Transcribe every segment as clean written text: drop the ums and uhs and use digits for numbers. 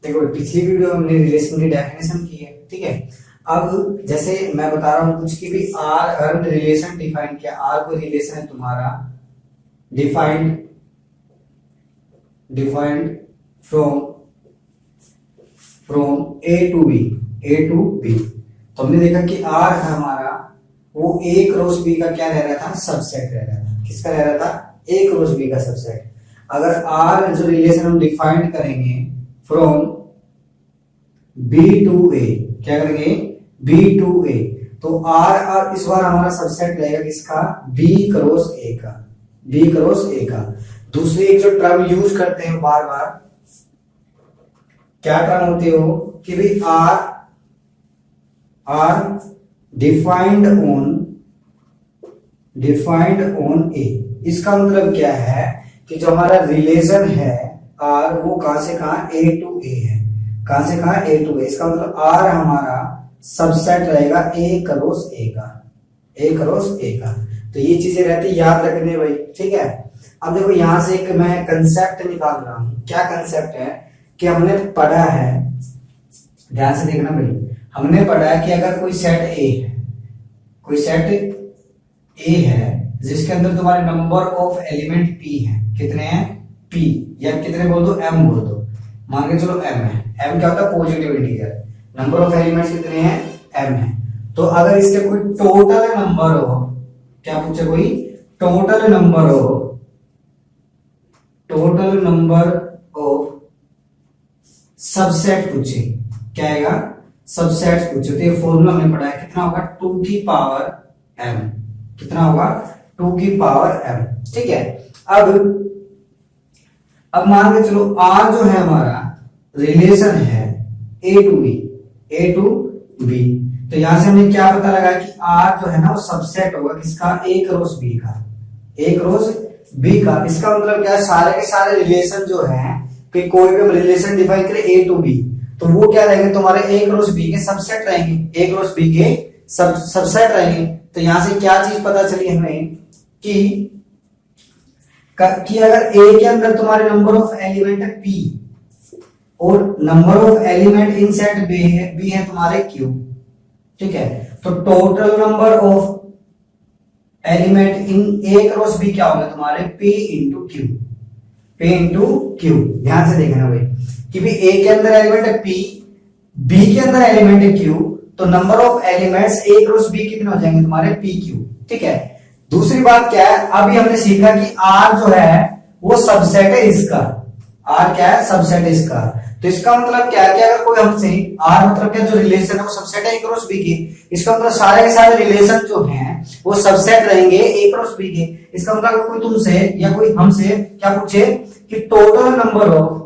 देखो पिछली वीडियो में हमने रिलेशन की डेफिनेशन की है, ठीक है। अब जैसे मैं बता रहा हूँ कुछ की भी आर अगर रिलेशन डिफाइन किया, आर कोई रिलेशन है तुम्हारा defined defined from A to B. तो हमने देखा कि आर है हमारा वो ए क्रॉस बी का क्या रह रहा था, सबसेट रह रहा था। किसका रह रहा था, ए क्रॉस बी का सबसेट। अगर आर जो रिलेशन हम डिफाइंड करेंगे फ्रॉम बी टू ए, क्या करेंगे, बी टू ए, तो आर इस बार हमारा सबसेट रहेगा किसका, बी क्रॉस ए का, बी क्रॉस ए का। दूसरी एक जो टर्म यूज करते हैं बार बार, क्या टर्म होती है वो, कि भाई आर डिफाइंड ऑन ए। इसका मतलब क्या है कि जो हमारा रिलेशन है आर वो कहां से कहां, ए टू ए है, कहां से कहां, ए टू ए। इसका मतलब आर हमारा सबसेट रहेगा ए क्रॉस ए का, ए क्रॉस ए का। तो ये चीजें रहती याद रखने भाई, ठीक है। अब देखो यहां से एक मैं कंसेप्ट निकाल रहा हूं। क्या कंसेप्ट है कि हमने पढ़ा है, ध्यान से देखना भाई, हमने पढ़ा है कि अगर कोई सेट ए है, कोई सेट ए है जिसके अंदर तुम्हारे नंबर ऑफ एलिमेंट पी है, कितने हैं, पी, या कितने बोल दो, एम बोल दो, मान के चलो एम है। एम क्या होता है, positive integer. Number of elements कितने हैं, एम है। तो अगर इसके कोई टोटल नंबर हो, क्या पूछे, कोई टोटल नंबर हो, टोटल नंबर ऑफ सबसेट पूछे, क्या आएगा, सबसेट पूछे, तो ये फॉर्मूला हमने पढ़ा है, कितना होगा, 2 की पावर m, कितना होगा, 2 की पावर m, ठीक है। अब मान के चलो r जो है हमारा रिलेशन है a to b, a to b, तो यहां से हमने क्या पता लगा कि r जो है ना वो सबसेट होगा किसका, a क्रॉस b का, a क्रॉस b का। इसका मतलब क्या है, सारे के सारे रिलेशन जो है कि कोई भी हम रिलेशन डिफाइन करें a टू b, तो वो क्या रहेंगे, तुम्हारे a क्रॉस b के सबसेट रहेंगे, a क्रॉस b के सबसेट रहेंगे। तो यहां से क्या चीज पता चली हमें कि अगर a के अंदर तुम्हारे नंबर ऑफ एलिमेंट है p और number of element in set b है तुम्हारे q, ठीक है। तो total number of element in a cross b क्या होगा, तुम्हारे p into q, p into q। ध्यान से देखना भाई कि भी a के अंदर एलिमेंट है p, b के अंदर एलिमेंट है q, तो number of elements a cross b कितने हो जाएंगे, तुम्हारे p q, ठीक है। दूसरी बात क्या है, अभी हमने सीखा कि r जो है वो सबसेट है इसका, r क्या है, सबसेट है इसका। तो इसका मतलब क्या है कि अगर कोई हमसे r मतलब क्या, जो रिलेशन है वो सबसेट है a क्रॉस b की, इसका मतलब सारे के सारे रिलेशन जो हैं वो सबसेट रहेंगे a क्रॉस b के। इसका मतलब अगर कोई तुमसे या कोई हमसे क्या पूछे कि total number of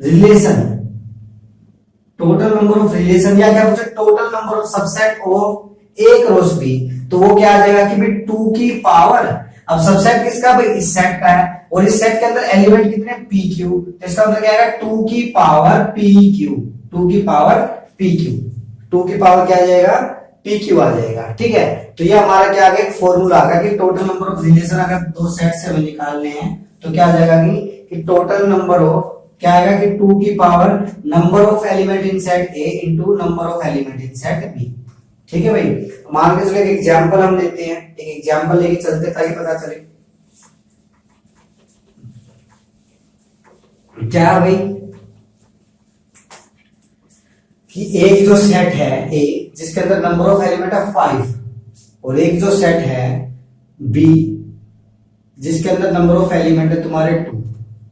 relation, total number of relation, या क्या पूछे, total number of subset of A cross B, तो वो क्या आ जाएगा कि भाई 2 की पावर, अब सबसेट किसका, भाई इस सेट का है, और इस सेट के अंदर एलिमेंट कितने, पी क्यू, तो इसका मतलब क्या आएगा, 2 की पावर पी क्यू, 2 की पावर पी क्यू, 2 की पावर क्या आ जाएगा, पी क्यू आ जाएगा, ठीक है। तो ये हमारा क्या आ गया, एक फॉर्मूला आ गया कि टोटल नंबर ऑफ रिलेशन अगर दो सेट से हमें निकालने हैं तो क्या आ जाएगा कि टोटल नंबर ऑफ, क्या आएगा कि 2 की power number of element in set A into number of element in set B, ठीक है भाई। मान के चलो एक एग्जांपल हम लेते हैं, एक एग्जांपल लेके चलते ताकि पता चले क्या है भाई, कि एक जो सेट है A जिसके अंदर नंबर ऑफ एलिमेंट है 5, और एक जो सेट है B जिसके अंदर नंबर ऑफ एलिमेंट है तुम्हारे 2,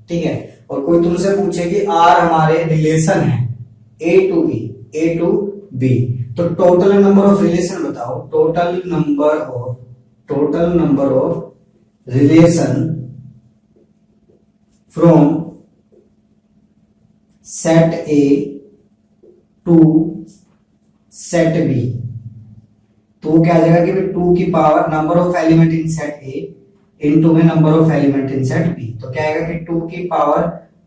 ठीक है। और कोई तुमसे पूछे कि R हमारे रिलेशन है A टू B, तो टोटल नंबर ऑफ रिलेशन बताओ, total number of relation from set A to set B, तो क्या आ जाएगा कि 2 की power number of element in set A into में number of element in set B, तो क्या आएगा कि 2 की पावर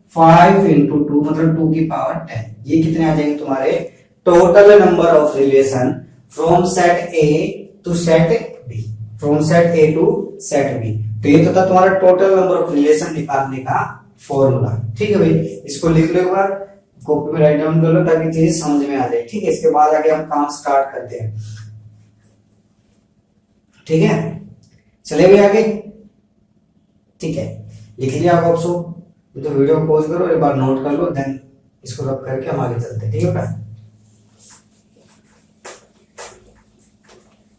5 इंटू 2 मतलब 2 की पावर 10। ये कितने आ जाएंगे तुम्हारे total number of relation from set A to set B, from set A to set B. तो ये तो था तुम्हारा टोटल नंबर ऑफ रिलेशन निकालने का फॉर्मूला। ठीक है भाई, इसको लिख लो एक बार, कॉपी में राइट डाउन कर लो ताकि चीज समझ में आ जाए। ठीक है, इसके बाद आगे हम काम स्टार्ट करते हैं। ठीक है, चले भाई आगे। ठीक है, लिख लिया आप ऑप्शन, तो वीडियो को पॉज करो, एक बार नोट कर लो, देन इसको रब करके हम आगे चलते हैं। ठीक है बेटा,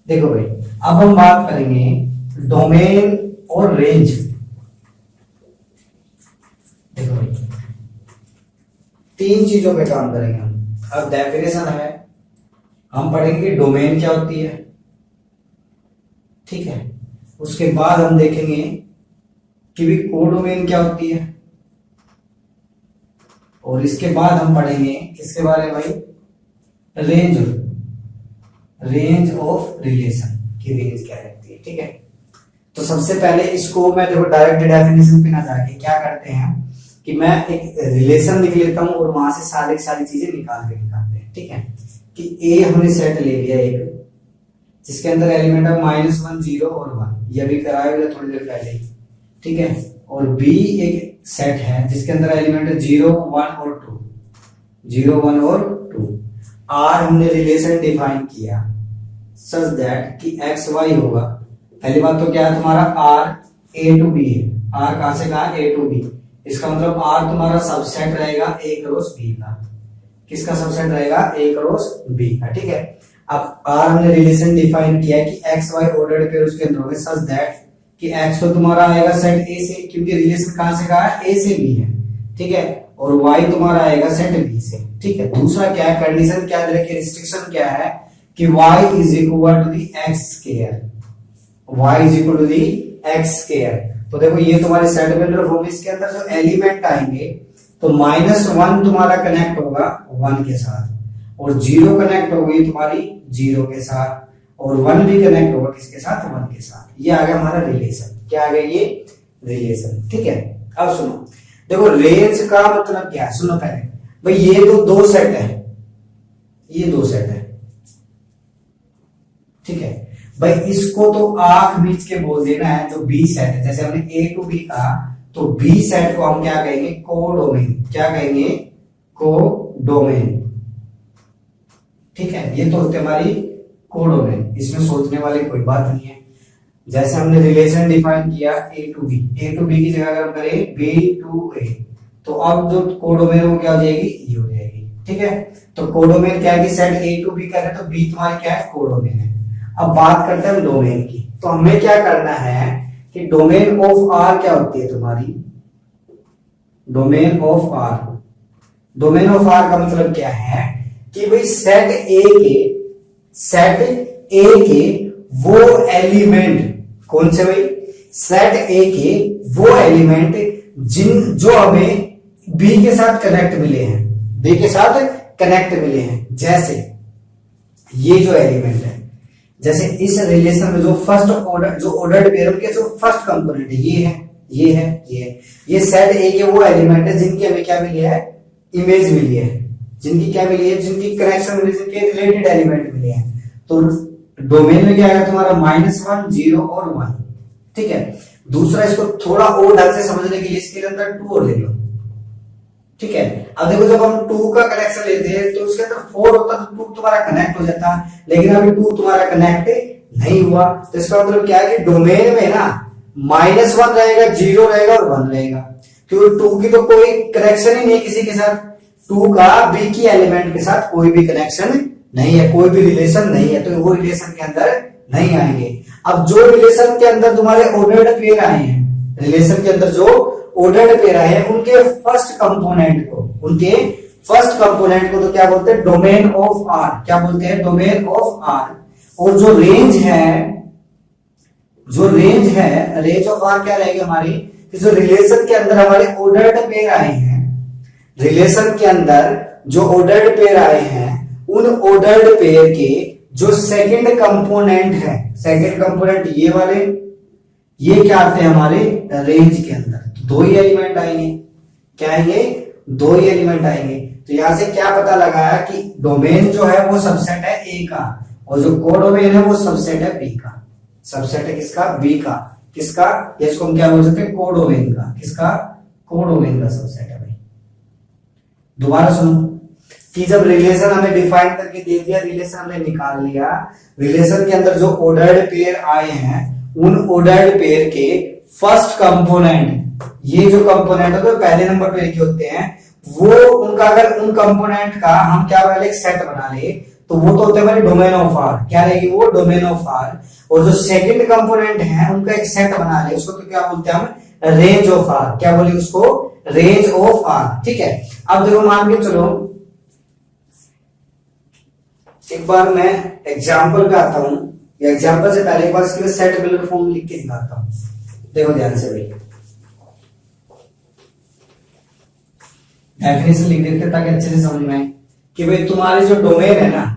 देखो भाई अब हम बात करेंगे डोमेन और रेंज। देखो भाई तीन चीजों पे काम करेंगे हम। अब डेफिनेशन है, हम पढ़ेंगे डोमेन क्या होती है। ठीक है, उसके बाद हम देखेंगे कि भी कोडोमेन क्या होती है, और इसके बाद हम पढ़ेंगे किसके बारे में भाई, रेंज ऑफ रिलेशन की रेंज क्या रहती है। ठीक है, तो सबसे पहले इसको मैं देखो डायरेक्ट डेफिनेशन पे ना जाके क्या करते हैं कि मैं एक रिलेशन लिख लेता हूं और वहां से सारी चीजें निकालते हैं। ठीक है, कि ए हमने सेट ले लिया एक, जिसके अंदर एलिमेंट है -1 0 और 1, ये भी कराया हुआ थोड़ी देर पहले ही। ठीक है, और बी एक सेट है जिसके अंदर एलिमेंट है 0 1 और 2, 0 1 और 2। आर हमने रिलेशन डिफाइन किया सच दैट कि एक्स वाई होगा। पहली बात तो क्या है तुम्हारा आर ए टू बी है, आर कहां से कहा ए टू बी, इसका मतलब आर तुम्हारा सबसेट रहेगा ए क्रॉस बी का। किसका सबसेट रहेगा, ए क्रॉस बी का। ठीक है, अब आर हमने रिलेशन डिफाइन किया कि एक्स वाई ऑर्डर्ड पेयर उसके अंदर होंगे सच दैट कि एक्स तो तुम्हारा आएगा सेट ए से, क्योंकि रिलेशन कहां से कहा है, ए से बी है। ठीक है, और वाई तुम्हारा आएगा सेट बी से। ठीक है, दूसरा क्या है, कंडीशन क्या है, रिस्ट्रिक्शन क्या है कि y is equal to the x square, y is equal to the x square. तो देखो ये तुम्हारे सेट बिल्डर होंगे, इसके अंदर जो एलिमेंट आएंगे तो -1 तुम्हारा कनेक्ट होगा 1 के साथ, और 0 कनेक्ट होगी तुम्हारी 0 के साथ, और 1 भी कनेक्ट होगा किसके साथ, 1 के साथ। ये आ गया हमारा रिलेशन। क्या आ गया ये रिलेशन। ठीक है, अब सुनो, देखो रेंज का मतलब क्या है, सुनो पहले भाई, ये तो दो सेट है, ये दो सेट है। ठीक है भाई, इसको तो आंख बीच के बोल देना है, जो बी सेट है, जैसे हमने ए टू बी कहा, तो बी सेट को हम क्या कहेंगे, कोडोमेन। क्या कहेंगे, कोडोमेन। ठीक है, ये तो होते हमारी कोडोमेन, इसमें सोचने वाली कोई बात नहीं है। जैसे हमने रिलेशन डिफाइन किया ए टू बी की जगह अगर हम करें बी टू ए, तो अब जो कोडोमेन वो क्या हो जाएगी, ये हो जाएगी। ठीक है, तो कोडोमेन क्या है कि सेट ए टू बी का है, तो बी तुम्हारी क्या है, कोडोमेन है। अब बात करते हैं डोमेन की, तो हमें क्या करना है कि डोमेन ऑफ आर क्या होती है तुम्हारी, domain of R. Domain of R का मतलब क्या है कि भाई सेट ए के वो एलिमेंट, कौन से भाई, सेट ए के वो एलिमेंट जो हमें बी के साथ कनेक्ट मिले हैं, बी के साथ कनेक्ट मिले हैं। जैसे ये जो एलिमेंट है, जैसे इस रिलेशन में जो फर्स्ट ऑर्डर, जो ऑर्डर्ड पेयर के जो फर्स्ट कंपोनेंट है, ये है, ये है, ये है, ये सेट ए के वो एलिमेंट है जिनकी हमें क्या मिली है, इमेज मिली है, जिनकी क्या मिली है, जिनकी कनेक्शन मिली, जिनके रिलेटेड एलिमेंट मिले हैं। तो डोमेन में क्या आएगा तुम्हारा -1 0 और 1। ठीक है, दूसरा इसको थोड़ा और ढंग से समझने के लिए इसके अंदर 2 और ले लो। ठीक है, अब देखो जब हम 2 का कनेक्शन लेते हैं तो उसके अंदर 4 होता तो 2 तुम्हारा कनेक्ट हो जाता, लेकिन अभी 2 तुम्हारा कनेक्ट नहीं हुआ। तो इसका मतलब क्या है कि डोमेन में ना -1 रहेगा, 0 रहेगा और 1 रहेगा, क्योंकि 2 की तो कोई कनेक्शन ही नहीं किसी के साथ, 2 का बी की एलिमेंट के साथ कोई भी कनेक्शन नहीं है, कोई भी रिलेशन नहीं है, तो वो रिलेशन के अंदर नहीं आएंगे। अब जो रिलेशन के अंदर तुम्हारे ऑर्डर्ड पेयर आए हैं, रिलेशन के अंदर जो ऑर्डर्ड पेयर आए हैं, उनके फर्स्ट कंपोनेंट को तो क्या बोलते हैं, डोमेन ऑफ आर। क्या बोलते हैं, डोमेन ऑफ आर। और जो रेंज है, रेंज ऑफ आर क्या रहेगी हमारी, जो रिलेशन के अंदर हमारे ऑर्डर्ड पेयर आए हैं, रिलेशन के अंदर जो ऑर्डर्ड पेयर आए हैं, उन ऑर्डर्ड पेयर के जो सेकंड कंपोनेंट है, सेकंड कंपोनेंट ये वाले, ये क्या आते हैं हमारे रेंज के अंदर, तो 2 ही एलिमेंट आएंगे। क्या आएंगे, 2 ही एलिमेंट आएंगे। तो यहां से क्या पता लगाया कि डोमेन जो है वो सबसेट है ए का, और जो कोडोमेन है वो सबसेट है बी का। सबसेट है किसका, बी का। किसका, इसको हम क्या बोल सकते हैं, कोडोमेन का। किसका, कोडोमेन का सबसेट है भाई। दोबारा सुनो कि जब रिलेशन हमें डिफाइन करके दे दिया, रिलेशन हमने निकाल लिया, रिलेशन के अंदर जो ऑर्डर्ड पेयर आए हैं उन ऑर्डर्ड पेयर के फर्स्ट कंपोनेंट, ये जो कंपोनेंट होते हैं पहले नंबर पेयर के होते हैं, वो उनका अगर उन कंपोनेंट का हम क्या पहले एक सेट बना ले तो वो तो होते हैं हमारे डोमेन ऑफ आर। क्या रहेगी वो, डोमेन ऑफ आर। और जो सेकंड कंपोनेंट है उनका एक सेट बना ले, उसको तो क्या बोलते हैं हम, रेंज ऑफ आर। क्या बोले उसको, रेंज ऑफ आर। ठीक है, अब देखो मान के चलो एक बार मैं एग्जांपल पे आता हूं, या एग्जांपल से पहले एक बार इसके सेट बिल्डर फॉर्म लिख के दिखाता हूं। देखो ध्यान से भाई, डेफिनेशन लिख देते ताकि अच्छे से समझ में आए कि भाई तुम्हारी जो डोमेन है ना,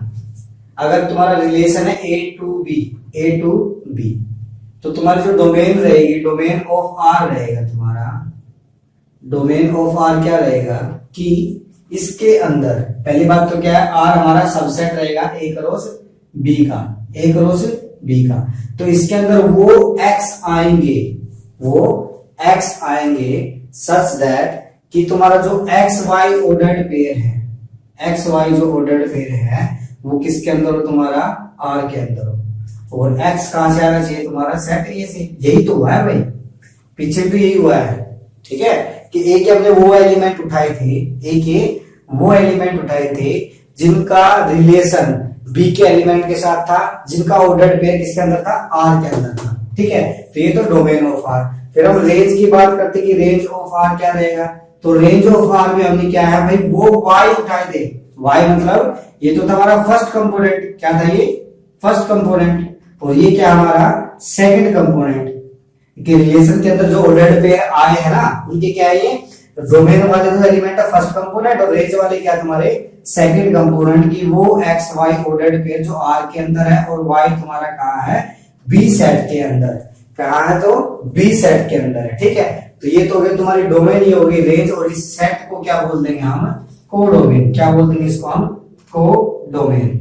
अगर तुम्हारा रिलेशन है ए टू बी, तो तुम्हारी जो डोमेन रहेगी, डोमेन ऑफ आर रहेगा तुम्हारा, डोमेन ऑफ आर क्या रहेगा कि इसके अंदर पहली बात तो क्या है, आर हमारा सबसेट रहेगा ए क्रॉस बी का, ए क्रॉस बी का। तो इसके अंदर वो एक्स आएंगे सच दैट कि तुम्हारा जो एक्स वाई ऑर्डर्ड पेयर है, एक्स वाई जो ऑर्डर्ड पेयर है वो किसके अंदर हो, तुम्हारा आर के अंदर हो। और एक्स कहां से आना चाहिए, तुम्हारा सेट ए से। यही तो हुआ है भाई, पीछे भी यही हुआ है। ठीक है, कि ए के हमने वो एलिमेंट उठाए थे, ए के वो एलिमेंट उठाए थे जिनका रिलेशन बी के एलिमेंट के साथ था, जिनका ऑर्डर्ड पेयर किसके अंदर था, आर के अंदर था। ठीक है, तो ये तो डोमेन ऑफ आर। फिर हम रेंज की बात करते कि रेंज ऑफ आर क्या रहेगा, तो रेंज ऑफ आर में हमने क्या है भाई, वो वाई उठाए थे। वाई मतलब ये तो हमारा फर्स्ट कंपोनेंट, क्या था ये, फर्स्ट कंपोनेंट, और ये क्या हमारा सेकंड कंपोनेंट के रिलेशन के अंदर जो ऑर्डर्ड पेयर आए हैं ना, उनके क्या है, ये डोमेन वाले जो एलिमेंट है फर्स्ट कंपोनेंट, और रेंज वाले क्या तुम्हारे सेकंड कंपोनेंट की वो एक्स वाई ऑर्डर्ड पेयर जो आर के अंदर है, और वाई तुम्हारा कहाँ है, बी सेट के अंदर। कहाँ है, तो बी सेट के अंदर है। ठीक है, तो ये तो हो गई तुम्हारी डोमेन, ये होगी रेंज, और इस सेट को क्या बोल देंगे हम, कोडोमेन। क्या बोल देंगे इसको हम, कोडोमेन।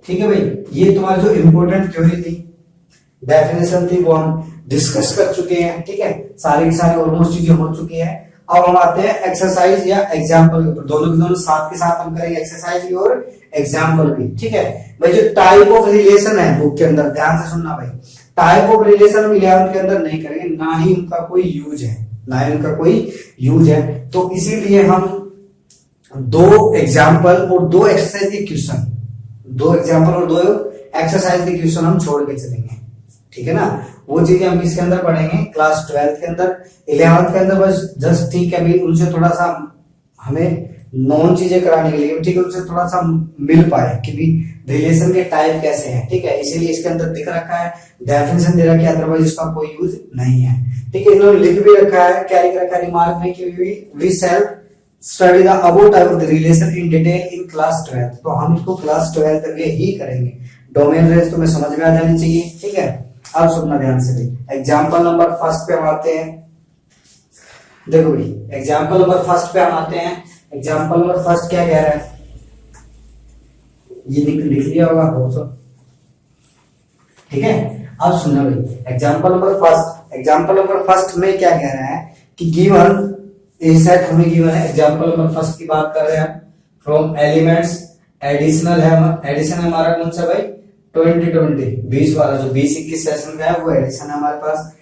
ठीक है भाई, ये तुम्हारी जो इंपॉर्टेंट थ्योरी थी, डेफिनेशन थी, वो हम डिस्कस कर चुके हैं। ठीक है, सारी की सारी ऑलमोस्ट चीजें हो चुकी है। अब हम आते हैं एक्सरसाइज या एग्जाम्पल के ऊपर, दोनों के दोनों साथ के साथ हम करेंगे, एक्सरसाइज भी और एग्जाम्पल भी। ठीक है भाई, जो टाइप ऑफ रिलेशन है बुक के अंदर, ध्यान से सुनना भाई, टाइप ऑफ रिलेशन हम 11th के अंदर नहीं करेंगे, ना ही उनका कोई यूज है, ना ही उनका कोई यूज है। तो इसीलिए हम 2 एग्जाम्पल और 2 एक्सरसाइज के क्वेश्चन, 2 एग्जाम्पल और 2 एक्सरसाइज के क्वेश्चन हम छोड़ के चलेंगे। ठीक है ना, वो चीजें हम किसके अंदर पढ़ेंगे, क्लास 12th के अंदर। 11th के अंदर बस जस्ट ठीक है अभी उनसे थोड़ा सा हमें नॉन चीजें कराने के लिए, ठीक है, उनसे थोड़ा सा मिल पाए कि भी रिलेशन के टाइप कैसे हैं। ठीक है, इसीलिए इसके अंदर दिख रखा है, डेफिनेशन दे रखा है, अदरवाइज इसका कोई यूज नहीं है। ठीक है, इन्होंने लिख भी रखा है, क्या लिख रखा है रिमार्क में कि we self study the about type of the relation in detail in class 12th। तो हम इसको क्लास 12th तक ही करेंगे। डोमेन रेंज तुम्हें समझ में आ जानी चाहिए। ठीक है, अब सुनना ध्यान से भाई, एग्जाम्पल नंबर फर्स्ट पे हम आते हैं। देखो भाई, एग्जाम्पल नंबर फर्स्ट पे हम आते हैं। एग्जाम्पल नंबर फर्स्ट क्या कह रहा है, ये लिख लिया होगा हो तो। ठीक है, अब सुनना भाई, एग्जाम्पल नंबर फर्स्ट में क्या कह रहा है कि गिवन ए सेट हमें गिवन है। एग्जाम्पल नंबर फर्स्ट की बात कर रहे हैं हम, फ्रॉम एलिमेंट्स एडिशनल है, एडिशन है हमारा कौन सा भाई, 2020 20 वाला जो 20-21 सेशन का है वो एडिशन है हमारे पास।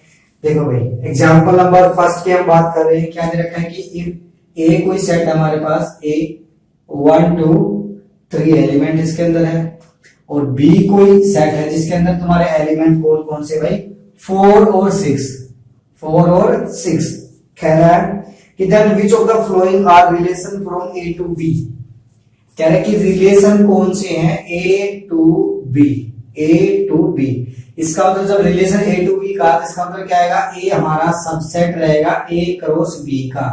देखो भाई, एग्जाम्पल नंबर फर्स्ट की हम बात कर रहे हैं, क्या दे रखा है कि इफ ए कोई सेट हमारे पास, ए 1 2 3 एलिमेंट इसके अंदर है, और बी कोई सेट है जिसके अंदर तुम्हारे एलिमेंट कौन कौन से भाई, 4 और 6 कह रहा है कि then which of the following are relation from A to B. कह रहा है कि रिलेशन कौन से हैं ए टू बी। इसका मतलब जब रिलेशन ए टू बी का, इसका मतलब क्या आएगा, ए हमारा सबसेट रहेगा ए क्रॉस बी का।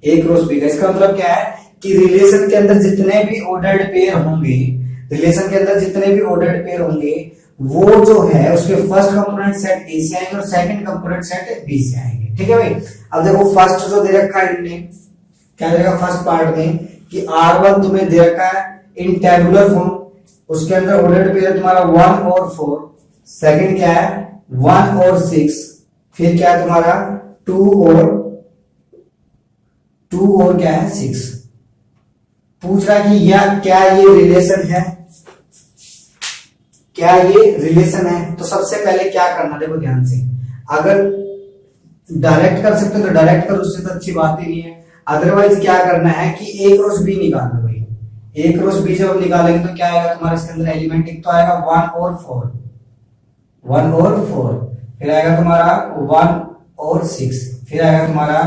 इसका मतलब क्या है कि रिलेशन के अंदर जितने भी ऑर्डर्ड पेयर होंगे, वो जो है उसके फर्स्ट कंपोनेंट सेट ए से आएंगे और सेकंड कंपोनेंट सेट बी से आएंगे। ठीक है भाई, अब देखो फर्स्ट जो दे रखा है इनने, क्या देगा फर्स्ट पार्ट में कि R1 तुम्हें दे रखा है इन टेबुलर फॉर्म, उसके अंदर ऑर्डर्ड पेयर तुम्हारा 1 और 4, सेकंड क्या है 1 और 6, फिर क्या है तुम्हारा 2 और क्या है 6। पूछ रहा कि यह क्या ये रिलेशन है, क्या ये रिलेशन है? तो सबसे पहले क्या करना, देखो ध्यान से, अगर डायरेक्ट कर सकते तो डायरेक्ट करो, उससे तो अच्छी बात ही नहीं है। अदरवाइज क्या करना है कि ए क्रॉस बी निकालना भाई। ए क्रॉस बी जब निकालेंगे तो क्या आएगा तुम्हारे इसके अंदर एलिमेंट, एक तो आएगा 1 और 4, 1 और 4, फिर आएगा तुम्हारा 1 और 6, फिर आएगा तुम्हारा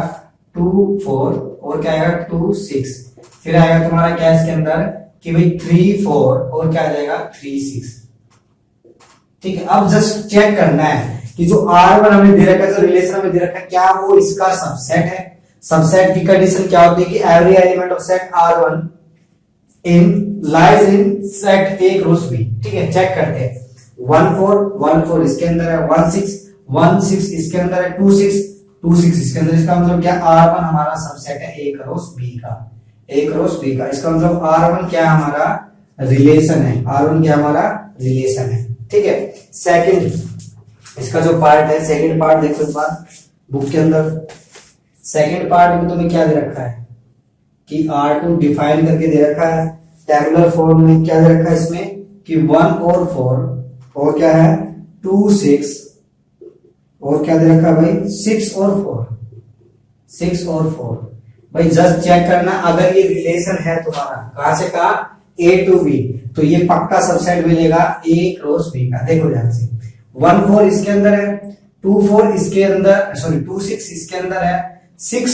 2 4 और क्या आएगा 2 6, फिर आएगा तुम्हारा क्या इसके अंदर कि भाई 3 4 और क्या आ जाएगा 3 6। ठीक है, अब जस्ट चेक करना है कि जो R1 हमें दे रखा है, जो रिलेशन हमें दे रखा है, क्या वो इसका सबसेट है। सबसेट की कंडीशन क्या होती है कि every element of set R1 lies in set A cross B। ठीक है, चेक करते हैं। 1 4 इसके अंदर है, 1 6 इसके अंदर है, 2 6 इसके अंदर। इसका मतलब क्या R1 हमारा सबसेट है A क्रॉस B का, A क्रॉस B का। इसका मतलब R1 क्या हमारा रिलेशन है, R1 क्या हमारा रिलेशन है। ठीक है, सेकंड इसका जो पार्ट है, सेकंड पार्ट देखो इस बार बुक के अंदर। सेकंड पार्ट में तुम्हें क्या दे रखा है कि R2 डिफाइन करके दे रखा है टेबुलर फॉर्म में। क्या दे रखा है इसमें कि 1 और 4 और क्या है 2 6 और क्या दे रखा है भाई 6 और 4 भाई जस्ट चेक करना, अगर ये रिलेशन है तुम्हारा कहां से कहा A टू B, तो ये पक्का सबसेट मिलेगा A क्रॉस B का। देखो ध्यान से, 1 4 इसके अंदर है, 2 4 इसके अंदर, सॉरी 2 6 इसके अंदर है, 6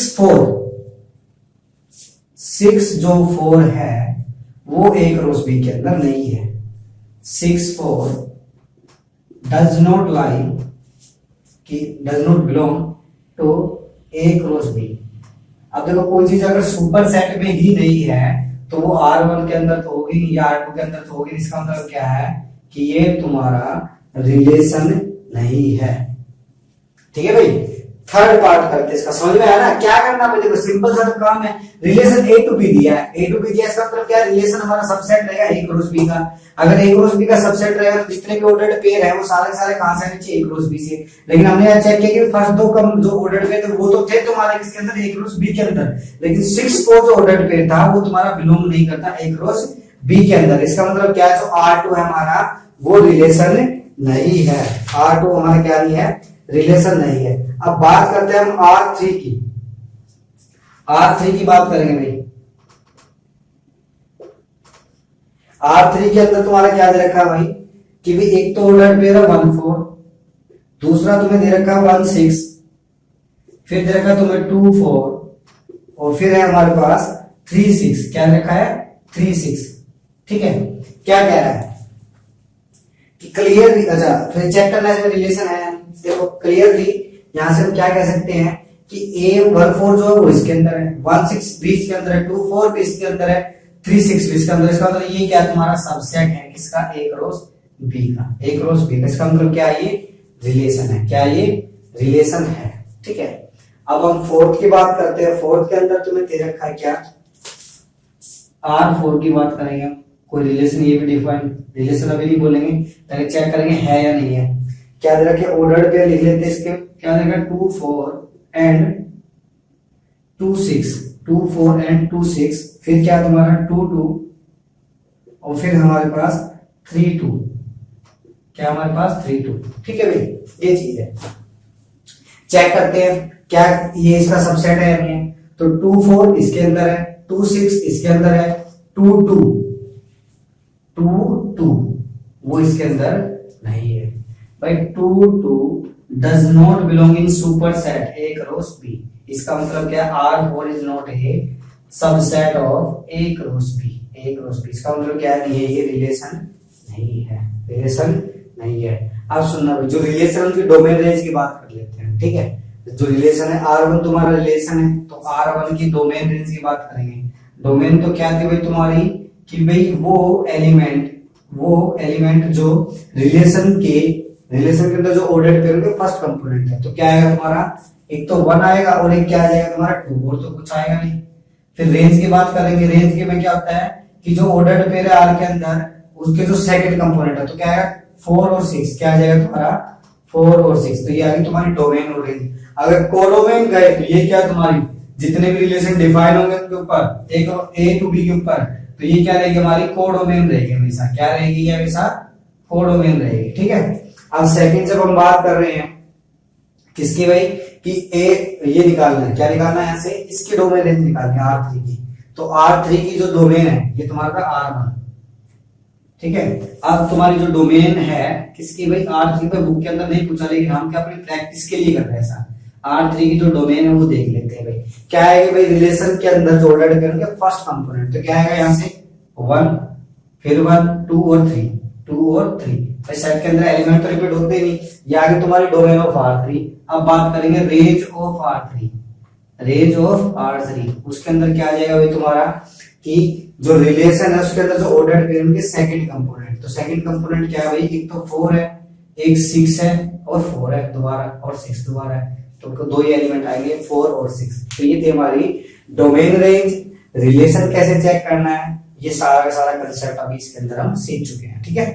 जो 4 है वो A क्रॉस B के अंदर नहीं है। 6 4 डज नॉट लाई कि does not belong to A cross B। अब देखो कोई चीज अगर सुपर सेट में ही नहीं है तो वो R1 के अंदर तो होगी नहीं या R2 के अंदर तो होगी। इसका मतलब क्या है कि ये तुम्हारा रिलेशन नहीं है। ठीक है भाई, थर्ड पार्ट करते हैं इसका, समझ में आया ना? क्या करना है देखो, सिंपल सा तो काम है। रिलेशन A टू B दिया है, A टू B दिया, इसका मतलब क्या रिलेशन हमारा सबसेट रहेगा A क्रॉस B का। अगर A क्रॉस B का सबसेट रहेगा तो जितने भी ऑर्डर्ड पेयर है वो सारे सारे कहां से आने चाहिए A क्रॉस B से। लेकिन हमने यहाँ चेक किया कि फर्स्ट दो कम जो ऑर्डर्ड पेयर थे वो तो थे तुम्हारे किसके अंदर A क्रॉस B के अंदर, लेकिन 6 4 जो ऑर्डर्ड पेयर था वो तुम्हारा बिलोंग नहीं करता A क्रॉस B के अंदर। इसका मतलब क्या है, जो R2 है हमारा वो रिलेशन नहीं है, R2 हमारा क्या नहीं है, रिलेशन नहीं है। अब बात करते हैं हम R3 की। R3 की बात करेंगे भाई। R3 के अंदर तुम्हारा क्या दे रखा है भाई कि भाई एक तो ऑर्डर पेयर है 1 4, दूसरा तुम्हें दे रखा है 1 6, फिर दे रखा है तुम्हें 2 4 और फिर है हमारे पास 3 6। क्या दे रखा है 3 6। ठीक है, क्या कह रहा है कि क्लियरली, अच्छा फिर चेक करना है रिलेशन है। देखो क्लियरली यहां से हम क्या कह सकते हैं कि A 1 4 जो है वो इसके अंदर है, 1 6 भी इसके अंदर है, 2 4 भी इसके अंदर है, 3 6 भी इसके अंदर। इसका मतलब ये क्या तुम्हारा सबसेट है किसका, A क्रॉस B का, A क्रॉस B का। इसका मतलब क्या है, ये रिलेशन है। क्या ये रिलेशन है? ठीक है, अब हम फोर्थ की बात करते हैं। फोर्थ के अंदर तुम्हें दे रखा है क्या, R4 की बात करेंगे हम। कोई रिलेशन ये भी डिफाइन, रिलेशन अभी नहीं बोलेंगे, पहले चेक करेंगे है या नहीं है। क्या दे रखा है, ऑर्डर्ड पेयर लिख लेते हैं इसके। क्या दे रखा है 2 4 एंड 2 6, 2 4 एंड 2 6, फिर क्या तुम्हारा 2 2 और फिर हमारे पास 3 2। क्या हमारे पास 3 2। ठीक है भाई, ये चीज है। चेक करते हैं क्या ये इसका सबसेट है या नहीं है। तो 2 4 इसके अंदर है, 2 6 इसके अंदर है, 2 2 वो इसके अंदर नहीं है भाई। 2 2 does not belong in super set A cross B। इसका मतलब क्या, R4 is not a subset of A cross B। A cross B इसका मतलब क्या नहीं है, ये रिलेशन नहीं है, रिलेशन नहीं है। अब सुनना, जो रिलेशन की डोमेन रेंज की बात कर लेते हैं। ठीक है, जो रिलेशन है R1 तुम्हारा रिलेशन है, तो R1 की डोमेन रेंज की बात करेंगे। डोमेन तो क्या थी भाई तुम्हारी कि भाई वो एलिमेंट जो रिलेशन के अंदर जो ऑर्डर्ड पेयर के फर्स्ट कंपोनेंट है। तो क्या आएगा तुम्हारा, एक तो 1 आएगा और एक क्या आ जाएगा तुम्हारा 2, और तो कुछ आएगा नहीं। फिर रेंज की बात करेंगे। रेंज के में क्या होता है कि जो ऑर्डर्ड पेयर है R के अंदर उसके जो सेकंड कंपोनेंट है, तो क्या आएगा 4 और 6, क्या आ जाएगा तुम्हारा 4 और 6, तो ये आ गई तुम्हारी डोमेन और रेंज। अगर कोडोमेन गए तो ये क्या तुम्हारी जितने भी रिलेशन डिफाइन होंगे उनके ऊपर एक ए टू बी के ऊपर, तो ये क्या रहेगी हमारी कोडोमेन रहेगी हमेशा, क्या रहेगी ये हमेशा कोडोमेन रहेगी। ठीक है, अब सेकंड जब हम बात कर रहे हैं किसकी भाई कि ए ये निकालना है, क्या निकालना है यहाँ से इसकी डोमेन रेंज निकालनी है R3 की, तो R3 की जो डोमेन है ये तुम्हारा R1। ठीक है, अब तुम्हारी जो डोमेन है किसकी भाई R3 पे बुक के अंदर नहीं पूछा, लेकिन हम क्या अपनी प्रैक्टिस के लिए कर रहे हैं ऐसा। R3 की जो डोमेन है वो देख लेते हैं भाई, क्या है भाई रिलेशन के अंदर जो ऑर्डर करेंगे फर्स्ट कंपोनेंट, तो क्या आएगा यहाँ से 1 फिर 1 2 और 3 2 और 3, भाई सेट के अंदर एलिमेंट तो रिपीट होते नहीं, ये आगे तुम्हारी डोमेन ऑफ R3। अब बात करेंगे range of R3, range of R3 उसके अंदर क्या आ जाएगा भाई तुम्हारा कि जो रिलेशन है उसके अंदर जो ऑर्डर करेंगे सेकंड कंपोनेंट, तो सेकंड कंपोनेंट क्या है भाई एक तो 4 है एक 6 है और 4 है दोबारा और 6 दोबारा है, तो उनको दो ही एलिमेंट आएंगे 4 और 6। तो ये थी हमारी डोमेन रेंज, रिलेशन कैसे चेक करना है, ये सारा का सारा कंसेप्ट अभी इसके अंदर हम सीख चुके हैं। ठीक है।